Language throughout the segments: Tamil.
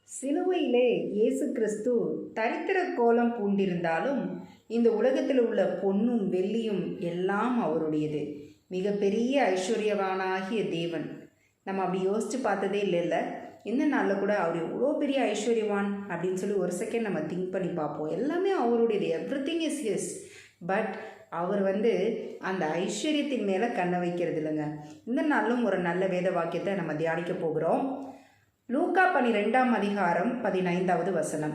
சிலுவையிலே இயேசு கிறிஸ்து தரித்திர கோலம் பூண்டிருந்தாலும் இந்த உலகத்தில் உள்ள பொன்னும் வெள்ளியும் எல்லாம் அவருடையது. மிகப்பெரிய ஐஸ்வர்யவானாகிய தேவன். நம்ம அப்படி யோசித்து பார்த்ததே இல்லைல்ல. இந்த நாளில் கூட அவர் எவ்வளோ பெரிய ஐஸ்வர்யவான் அப்படின்னு சொல்லி ஒரு செகண்ட் நம்ம திங்க் பண்ணி பார்ப்போம். எல்லாமே அவருடையது, எவ்ரிதிங் இஸ் ஹிஸ். பட் அவர் அந்த ஐஸ்வர்யத்தின் மேலே கண்ணை வைக்கிறது இல்லைங்க. இந்த நாளும் ஒரு நல்ல வேத வாக்கியத்தை நம்ம தியானிக்க போகிறோம். லூக்கா 12ஆம் அதிகாரம் 15வது வசனம்.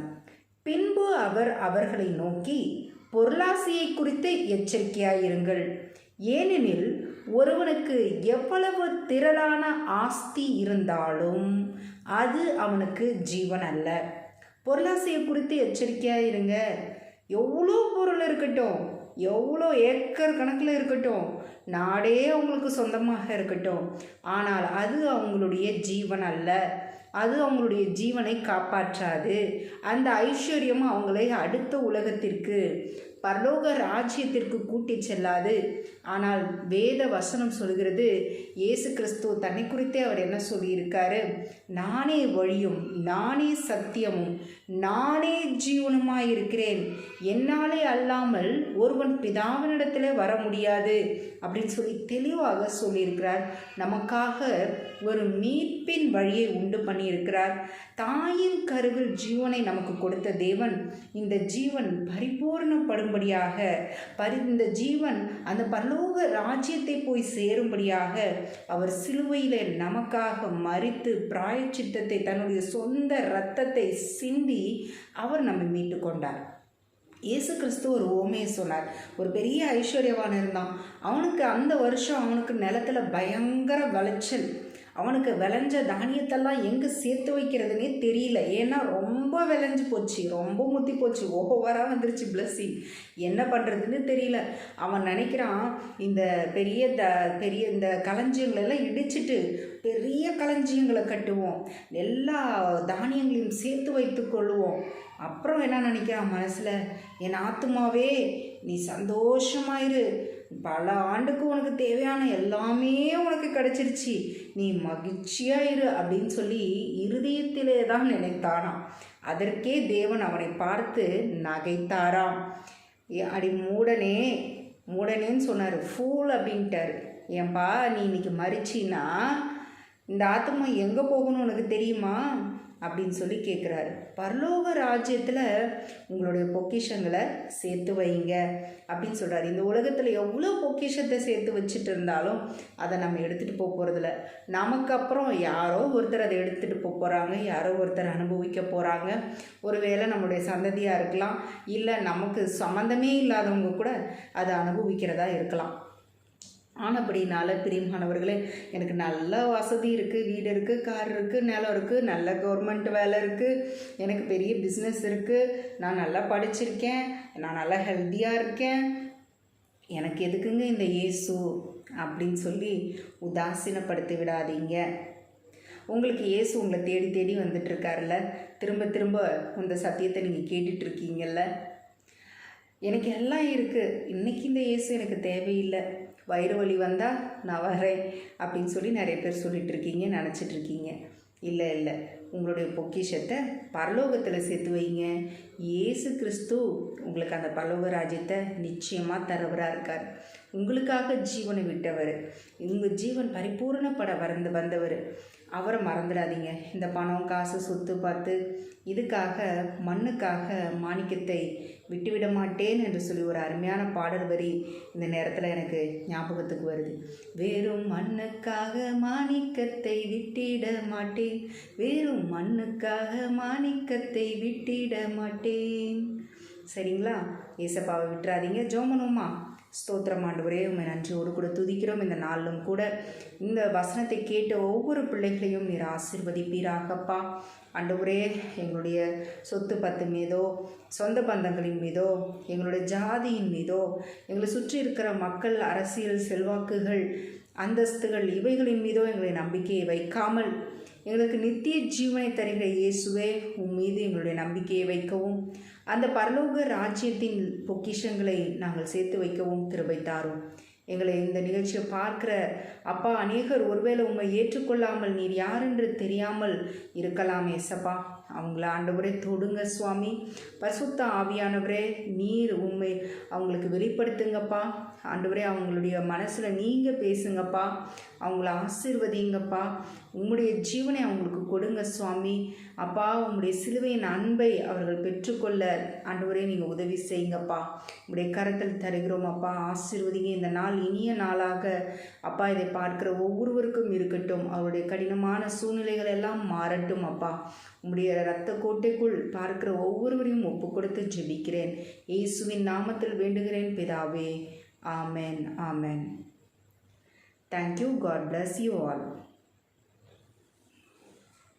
பின்பு அவர் அவர்களை நோக்கி, பொருளாசையை குறித்து எச்சரிக்கையாயிருங்கள். ஏனெனில் ஒருவனுக்கு எவ்வளவு திரளான ஆஸ்தி இருந்தாலும் அது அவனுக்கு ஜீவன் அல்ல. பொருளாசையை குறித்து எச்சரிக்கையாயிருங்க. எவ்வளோ பொருள் இருக்கட்டும், எவ்வளோ ஏக்கர் கணக்கில் இருக்கட்டும், நாடே அவங்களுக்கு சொந்தமாக இருக்கட்டும், ஆனால் அது அவங்களுடைய ஜீவன் அல்ல. அது அவங்களுடைய ஜீவனை காப்பாற்றாது. அந்த ஐஸ்வர்யம் அவங்களை அடுத்த உலகத்திற்கு, பரலோக ராஜ்யத்திற்கு கூட்டி செல்லாது. ஆனால் வேத வசனம் சொல்கிறது, இயேசு கிறிஸ்து தன்னை குறித்தே அவர் என்ன சொல்லியிருக்காரு? நானே வழியும், நானே சத்தியமும், நானே ஜீவனுமாய் இருக்கிறேன். என்னாலே அல்லாமல் ஒருவன் பிதாவினிடத்தில் வர முடியாது அப்படின்னு சொல்லி தெளிவாக சொல்லியிருக்கிறார். நமக்காக ஒரு மீட்பின் வழியை உண்டு பண்ணியிருக்கிறார். தாயின் கருவில் ஜீவனை நமக்கு கொடுத்த தேவன் இந்த ஜீவன் பரிபூர்ணப்படும்படியாக, இந்த ஜீவன் அந்த பரலோக ராஜ்யத்தை போய் சேரும்படியாக அவர் சிலுவையில் நமக்காக மரித்து பிராயச்சித்தத்தை, தன்னுடைய சொந்த இரத்தத்தை சிந்தி அவர் நம்மை மீட்டு கொண்டார். இயேசு கிறிஸ்து ஒரு ஓமையை சொன்னார். ஒரு பெரிய ஐஸ்வர்யவான் இருந்தான். அவனுக்கு அந்த வருஷம் அவனுக்கு நிலத்தில் பயங்கர விளைச்சல். அவனுக்கு விளைஞ்ச தானியத்தெல்லாம் எங்கே சேர்த்து வைக்கிறதுனே தெரியல. ஏன்னா ரொம்ப விளைஞ்சு போச்சு, ரொம்ப முத்தி போச்சு, ஓவராக வந்துருச்சு பிளஸ்ஸிங். என்ன பண்ணுறதுன்னு தெரியல. அவன் நினைக்கிறான், இந்த பெரிய இந்த களஞ்சியங்களெல்லாம் இடிச்சிட்டு பெரிய களஞ்சியங்களை கட்டுவோம், எல்லா தானியங்களையும் சேர்த்து வைத்து கொள்ளுவோம். அப்புறம் என்ன நினைக்கிறான் மனசில், என் ஆத்துமாவே நீ சந்தோஷமாயிரு, பல ஆண்டுக்கு உனக்கு தேவையான எல்லாமே உனக்கு கிடைச்சிருச்சு, நீ மகிழ்ச்சியாயிரு அப்படின்னு சொல்லி இருதயத்திலே தான் நினைத்தானாம். அதற்கே தேவன் அவனை பார்த்து நகைத்தாராம். அடி மூடனேன்னு சொன்னார், ஃபூல் அப்படின்ட்டார். ஏன்பா நீ இன்னைக்கு மறிச்சின்னா இந்த ஆத்மா எங்கே போகணும் உனக்கு தெரியுமா அப்படின்னு சொல்லி கேட்குறாரு. பரலோக ராஜ்யத்தில் உங்களுடைய பொக்கிஷங்களை சேர்த்து வைங்க அப்படின்னு சொல்கிறாரு. இந்த உலகத்தில் எவ்வளோ பொக்கிஷத்தை சேர்த்து வச்சுட்டு இருந்தாலும் அதை நம்ம எடுத்துகிட்டு போக போகிறதில்ல. நமக்கு அப்புறம் யாரோ ஒருத்தர் அதை எடுத்துகிட்டு போக போகிறாங்க, யாரோ ஒருத்தர் அனுபவிக்க போகிறாங்க. ஒருவேளை நம்மளுடைய சந்ததியாக இருக்கலாம், இல்லை நமக்கு சம்மந்தமே இல்லாதவங்க கூட அதை அனுபவிக்கிறதா இருக்கலாம். ஆனப்படினால பிரியமானவர்களே, எனக்கு நல்ல வசதி இருக்குது, வீடு இருக்குது, கார் இருக்குது, நிலம் இருக்குது, நல்ல கவர்மெண்ட் வேலை இருக்குது, எனக்கு பெரிய பிஸ்னஸ் இருக்குது, நான் நல்லா படிச்சிருக்கேன், நான் நல்லா ஹெல்த்தியாக இருக்கேன், எனக்கு எதுக்குங்க இந்த இயேசு அப்படின்னு சொல்லி உதாசீனப்படுத்தி விடாதீங்க. உங்களுக்கு இயேசு உங்களை தேடி தேடி வந்துட்டுருக்காருல்ல. திரும்ப திரும்ப இந்த சத்தியத்தை நீங்கள் கேட்டுட்ருக்கீங்கல்ல. எனக்கு எல்லாம் இருக்குது, இன்றைக்கி இந்த இயேசு எனக்கு தேவையில்லை, வயிறு வலி வந்தால் நான் வரேன் அப்படின்னு சொல்லி நிறைய பேர் சொல்லிகிட்ருக்கீங்க, நினச்சிட்ருக்கீங்க. இல்லை, உங்களுடைய பொக்கிஷத்தை பரலோகத்தில் சேர்த்து வைங்க. இயேசு கிறிஸ்து உங்களுக்கு அந்த பரலோக ராஜ்யத்தை நிச்சயமாக தரவராக இருக்கார். உங்களுக்காக ஜீவனை விட்டவர், உங்கள் ஜீவன் பரிபூர்ணப்பட வந்தவர். அவரை மறந்துடாதீங்க. இந்த பணம், காசு, சொத்து பார்த்து இதுக்காக, மண்ணுக்காக மாணிக்கத்தை விட்டுவிட மாட்டேன் என்று சொல்லி ஒரு அருமையான பாடல் வரி இந்த நேரத்தில் எனக்கு ஞாபகத்துக்கு வருது. வெறும் மண்ணுக்காக மாணிக்கத்தை விட்டிட மாட்டேன், வெறும் மண்ணுக்காக மாணிக்கத்தை விட்டிட மாட்டேன். சரிங்களா? ஏசப்பாவை விட்டுறாதீங்க. ஜோமனுமா ஸ்தோத்திரம் ஆண்டவரே, உண்மை நன்றியோடு கூட துதிக்கிறோம். இந்த நாளிலும் கூட இந்த வசனத்தை கேட்ட ஒவ்வொரு பிள்ளைகளையும் நீர் ஆசீர்வதிப்பீராகப்பா. ஆண்டவரே, எங்களுடைய சொத்து பத்து மீதோ, சொந்த பந்தங்களின் மீதோ, எங்களுடைய ஜாதியின் மீதோ, எங்களை சுற்றி இருக்கிற மக்கள், அரசியல், செல்வாக்குகள், அந்தஸ்துகள், இவைகளின் மீதோ எங்களுடைய நம்பிக்கையை வைக்காமல் எங்களுக்கு நித்திய ஜீவனை தருகிற இயேசுவே உன் மீது எங்களுடைய நம்பிக்கையை வைக்கவும், அந்த பரலோக ராஜ்யத்தின் பொக்கிஷங்களை நாங்கள் சேர்த்து வைக்கவும் கிருபை தாரும். எங்களை இந்த நிகழ்ச்சியை பார்க்குற அப்பா அநேகர் ஒருவேளை உம்மை ஏற்றுக்கொள்ளாமல் நீர் யார் என்று தெரியாமல் இருக்கலாம் ஏசப்பா. அவங்கள ஆண்டவரே தொடுங்க சுவாமி. பரிசுத்த ஆவியானவரே நீர் உண்மை அவங்களுக்கு வெளிப்படுத்துங்கப்பா. ஆண்டவரே அவங்களுடைய மனசில் நீங்கள் பேசுங்கப்பா. அவங்கள ஆசீர்வதிங்கப்பா. உம்முடைய ஜீவனை அவங்களுக்கு கொடுங்க சுவாமி. அப்பா உம்முடைய சிலுவையின் அன்பை அவர்கள் பெற்றுக்கொள்ள ஆண்டவரே நீங்கள் உதவி செய்யுங்கப்பா. உம்முடைய கரத்தில் தருகிறோம் அப்பா. ஆசீர்வதிங்க. இந்த நாள் இனிய நாளாக அப்பா இதை பார்க்கிற ஒவ்வொருவருக்கும் இருக்கட்டும். அவருடைய கடினமான சூழ்நிலைகள் எல்லாம் மாறட்டும் அப்பா. உம்முடைய இரத்த கோட்டைக்குள் பார்க்கிற ஒவ்வொருவரையும் ஒப்பு கொடுத்து ஜெபிக்கிறேன். இயேசுவின் நாமத்தில் வேண்டுகிறேன் பிதாவே. ஆமென். ஆமென். Thank you. God bless you all.